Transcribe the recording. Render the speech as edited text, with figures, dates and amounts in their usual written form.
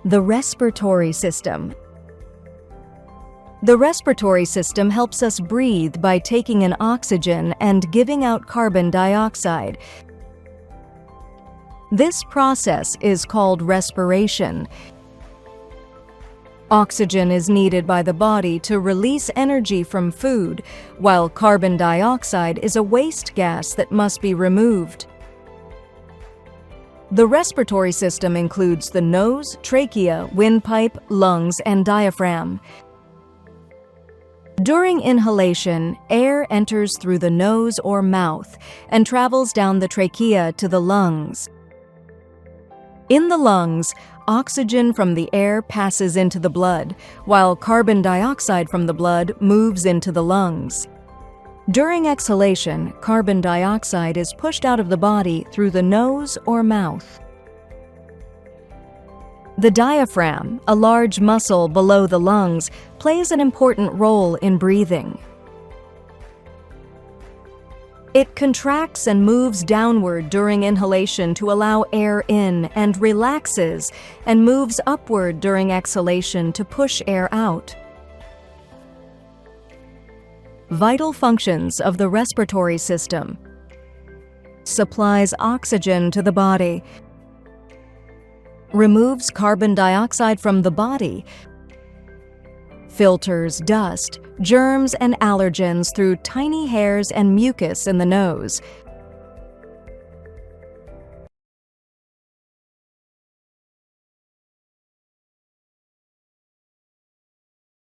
The respiratory system. The respiratory system helps us breathe by taking in oxygen and giving out carbon dioxide. This process is called respiration. Oxygen is needed by the body to release energy from food, while carbon dioxide is a waste gas that must be removed. The respiratory system includes the nose, trachea, windpipe, lungs, and diaphragm. During inhalation, air enters through the nose or mouth and travels down the trachea to the lungs. In the lungs, oxygen from the air passes into the blood, while carbon dioxide from the blood moves into the lungs. During exhalation, carbon dioxide is pushed out of the body through the nose or mouth. The diaphragm, a large muscle below the lungs, plays an important role in breathing. It contracts and moves downward during inhalation to allow air in and relaxes and moves upward during exhalation to push air out. Vital functions of the respiratory system: supplies oxygen to the body, removes carbon dioxide from the body, filters dust, germs, and allergens through tiny hairs and mucus in the nose,